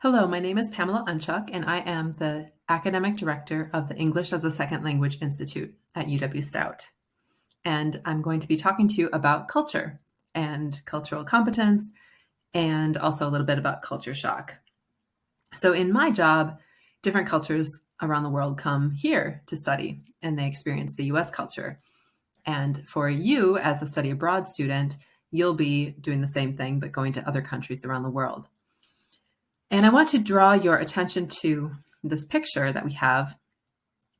Hello, my name is Pamela Unchuk, and I am the Academic Director of the English as a Second Language Institute at UW-Stout. And I'm going to be talking to you about culture and cultural competence, and also a little bit about culture shock. So in my job, different cultures around the world come here to study, and they experience the US culture. And for you, as a study abroad student, you'll be doing the same thing, but going to other countries around the world. And I want to draw your attention to this picture that we have,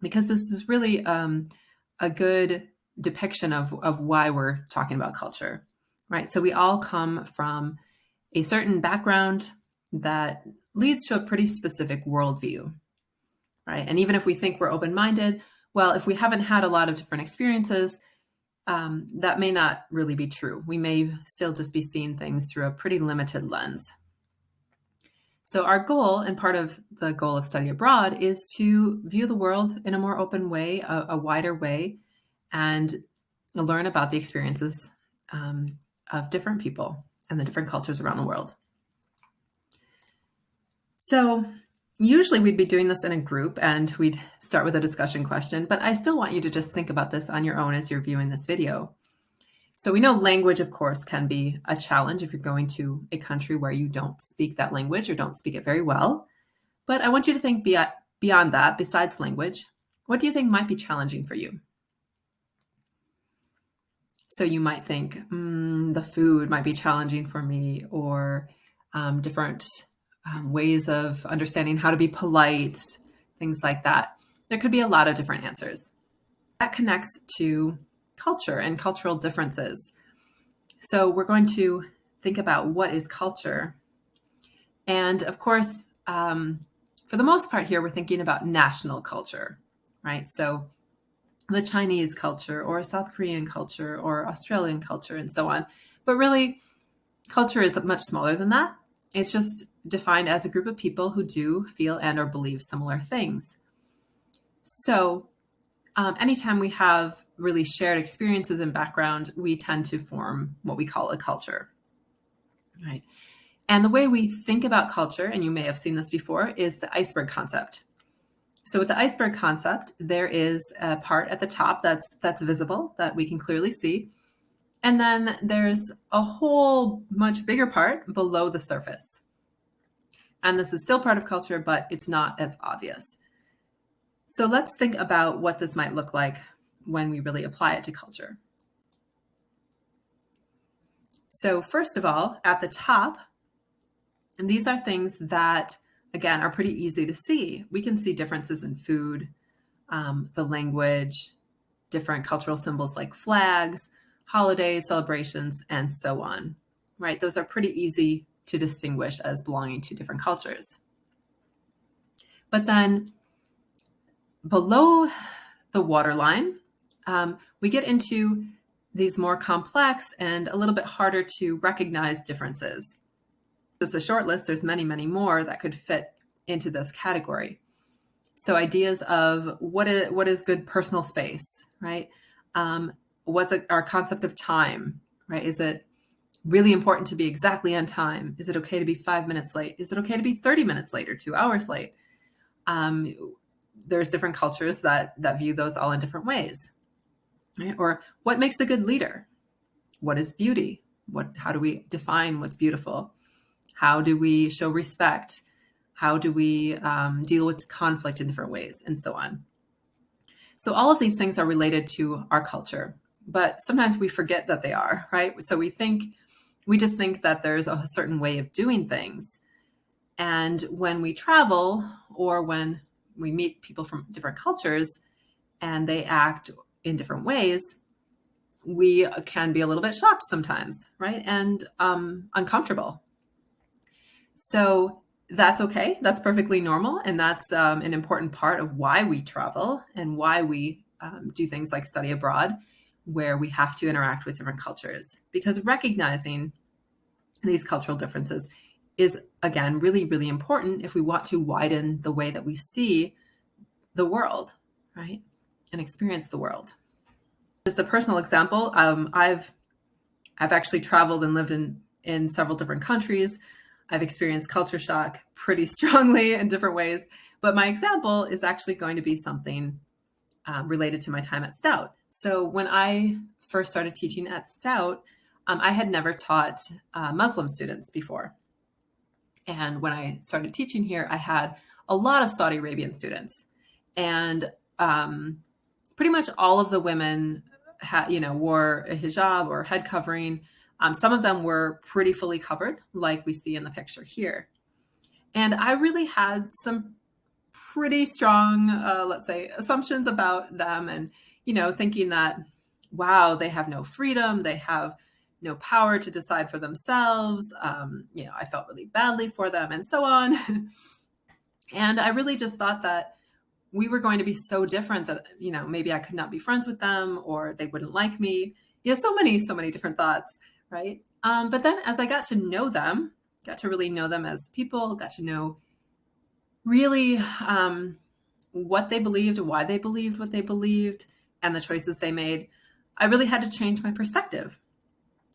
because this is really a good depiction of why we're talking about culture, right? So we all come from a certain background that leads to a pretty specific worldview, right? And even if we think we're open-minded, well, if we haven't had a lot of different experiences, that may not really be true. We may still just be seeing things through a pretty limited lens. So our goal, and part of the goal of study abroad, is to view the world in a more open way, a wider way, and learn about the experiences of different people and the different cultures around the world. So usually we'd be doing this in a group and we'd start with a discussion question, but I still want you to just think about this on your own as you're viewing this video. So we know language, of course, can be a challenge if you're going to a country where you don't speak that language or don't speak it very well. But I want you to think beyond that, besides language. What do you think might be challenging for you? So you might think, the food might be challenging for me, or different ways of understanding how to be polite, things like that. There could be a lot of different answers. That connects to culture and cultural differences. So we're going to think about what is culture. And of course, for the most part here, we're thinking about national culture, right? So the Chinese culture or South Korean culture or Australian culture and so on. But really, culture is much smaller than that. It's just defined as a group of people who do, feel, and or believe similar things. So anytime we have really shared experiences and background, we tend to form what we call a culture, right? And the way we think about culture, and you may have seen this before, is the iceberg concept. So with the iceberg concept, there is a part at the top that's visible, that we can clearly see. And then there's a whole much bigger part below the surface. And this is still part of culture, but it's not as obvious. So let's think about what this might look like when we really apply it to culture. So first of all, at the top, and these are things that, again, are pretty easy to see. We can see differences in food, the language, different cultural symbols like flags, holidays, celebrations, and so on, right? Those are pretty easy to distinguish as belonging to different cultures. But then below the waterline, we get into these more complex and a little bit harder to recognize differences. Just a short list, there's many, many more that could fit into this category. So ideas of what is good personal space, right? What's our concept of time, right? Is it really important to be exactly on time? Is it okay to be 5 minutes late? Is it okay to be 30 minutes late or 2 hours late? There's different cultures that view those all in different ways, right? Or what makes a good leader? What is beauty? How do we define what's beautiful? How do we show respect? How do we deal with conflict in different ways, and so on? So all of these things are related to our culture, but sometimes we forget that they are, right? So we just think that there's a certain way of doing things. And when we travel, or when we meet people from different cultures and they act in different ways, we can be a little bit shocked sometimes, right? And uncomfortable. So that's okay. That's perfectly normal. And that's an important part of why we travel and why we do things like study abroad, where we have to interact with different cultures. Because recognizing these cultural differences is, again, really, really important if we want to widen the way that we see the world, right? And experience the world. Just a personal example, I've actually traveled and lived in several different countries. I've experienced culture shock pretty strongly in different ways, but my example is actually going to be something related to my time at Stout. So when I first started teaching at Stout, I had never taught Muslim students before. And when I started teaching here, I had a lot of Saudi Arabian students. And pretty much all of the women wore a hijab or head covering. Some of them were pretty fully covered, like we see in the picture here. And I really had some pretty strong, let's say, assumptions about them, and thinking that, wow, they have no freedom, they have no power to decide for themselves. I felt really badly for them, and so on. And I really just thought that we were going to be so different that maybe I could not be friends with them, or they wouldn't like me. So many different thoughts, right? But then as I got to know them, got to really know them as people, got to know really what they believed, why they believed what they believed, and the choices they made, I really had to change my perspective,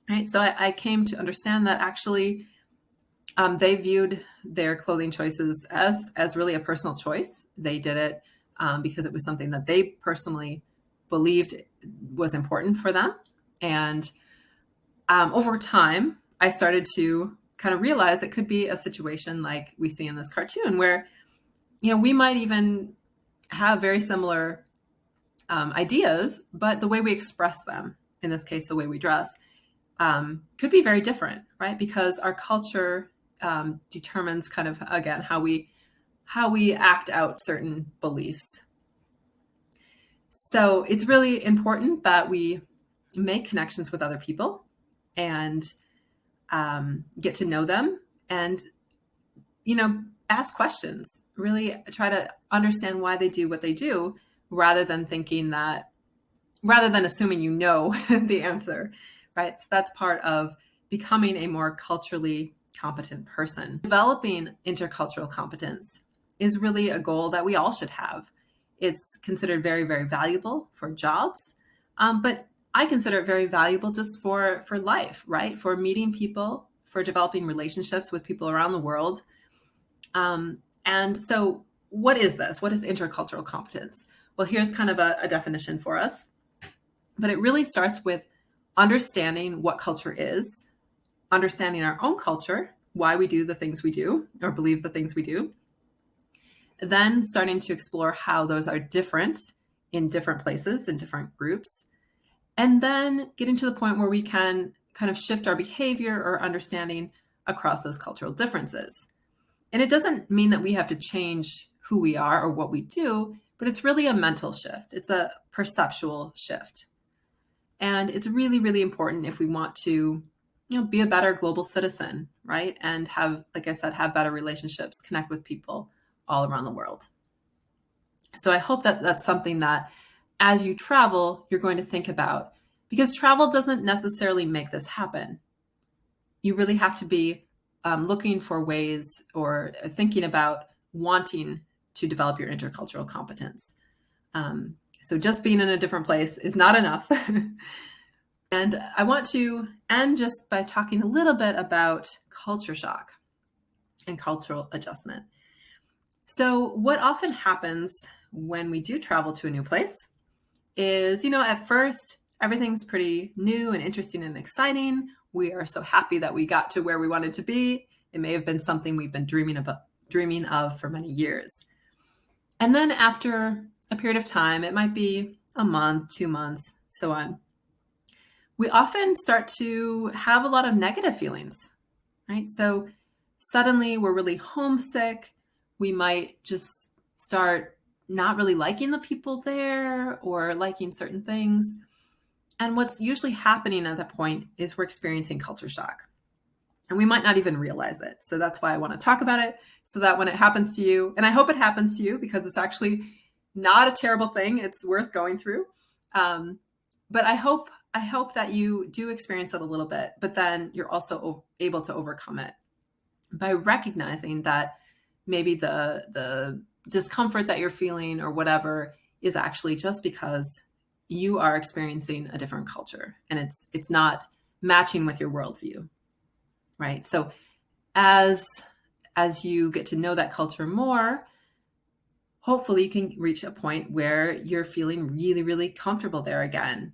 right? So I came to understand that actually they viewed their clothing choices as really a personal choice. They did it because it was something that they personally believed was important for them. And over time, I started to kind of realize it could be a situation like we see in this cartoon where we might even have very similar ideas, but the way we express them, in this case, the way we dress, could be very different, right? Because our culture determines kind of, again, how we act out certain beliefs. So it's really important that we make connections with other people and get to know them, and ask questions, really try to understand why they do what they do, rather than assuming the answer, right? So that's part of becoming a more culturally competent person. Developing intercultural competence is really a goal that we all should have. It's considered very, very valuable for jobs, but I consider it very valuable just for life, right? For meeting people, for developing relationships with people around the world. And so what is this? What is intercultural competence? Well, here's kind of a definition for us, but it really starts with understanding what culture is, understanding our own culture, why we do the things we do or believe the things we do, then starting to explore how those are different in different places, in different groups, and then getting to the point where we can kind of shift our behavior or understanding across those cultural differences. And it doesn't mean that we have to change who we are or what we do, but it's really a mental shift. It's a perceptual shift. And it's really, really important if we want to, be a better global citizen, right? And have, like I said, have better relationships, connect with people all around the world. So I hope that that's something that as you travel, you're going to think about, because travel doesn't necessarily make this happen. You really have to be looking for ways or thinking about wanting to develop your intercultural competence. So just being in a different place is not enough. And I want to end just by talking a little bit about culture shock and cultural adjustment. So what often happens when we do travel to a new place is, at first, everything's pretty new and interesting and exciting. We are so happy that we got to where we wanted to be. It may have been something we've been dreaming of for many years. And then after a period of time, it might be a month, 2 months, so on, we often start to have a lot of negative feelings, right? So suddenly we're really homesick. We might just start not really liking the people there or liking certain things. And what's usually happening at that point is we're experiencing culture shock. And we might not even realize it. So that's why I want to talk about it, so that when it happens to you, and I hope it happens to you because it's actually not a terrible thing, it's worth going through. But I hope that you do experience it a little bit, but then you're also able to overcome it by recognizing that maybe the discomfort that you're feeling or whatever is actually just because you are experiencing a different culture and it's not matching with your worldview, right? So as you get to know that culture more, hopefully you can reach a point where you're feeling really, really comfortable there again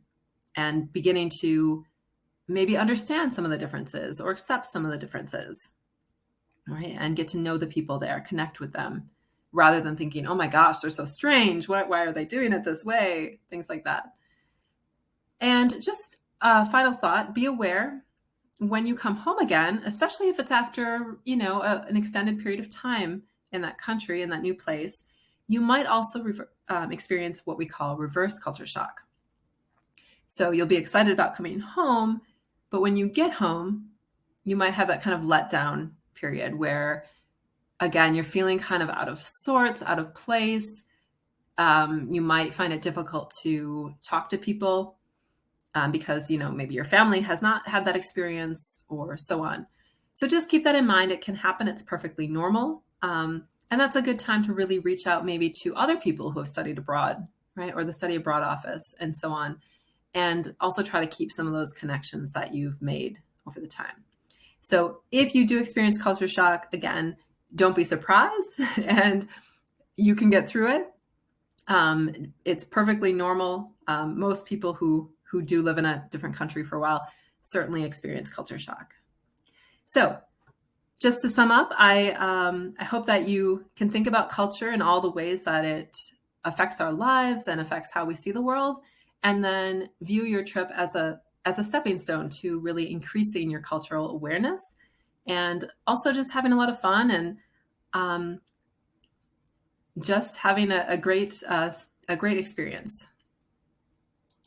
and beginning to maybe understand some of the differences or accept some of the differences, right? And get to know the people there, connect with them, rather than thinking, oh my gosh, they're so strange. Why are they doing it this way? Things like that. And just a final thought, be aware when you come home again, especially if it's after, an extended period of time in that country, in that new place, you might also experience what we call reverse culture shock. So you'll be excited about coming home, but when you get home, you might have that kind of letdown period where, again, you're feeling kind of out of sorts, out of place. You might find it difficult to talk to people because, maybe your family has not had that experience or so on. So just keep that in mind. It can happen. It's perfectly normal. And that's a good time to really reach out maybe to other people who have studied abroad, right? Or the study abroad office and so on. And also try to keep some of those connections that you've made over the time. So if you do experience culture shock, again, don't be surprised and you can get through it. It's perfectly normal. Most people who do live in a different country for a while certainly experience culture shock. So just to sum up, I hope that you can think about culture in all the ways that it affects our lives and affects how we see the world, and then view your trip as a stepping stone to really increasing your cultural awareness, and also just having a lot of fun and just having a great experience.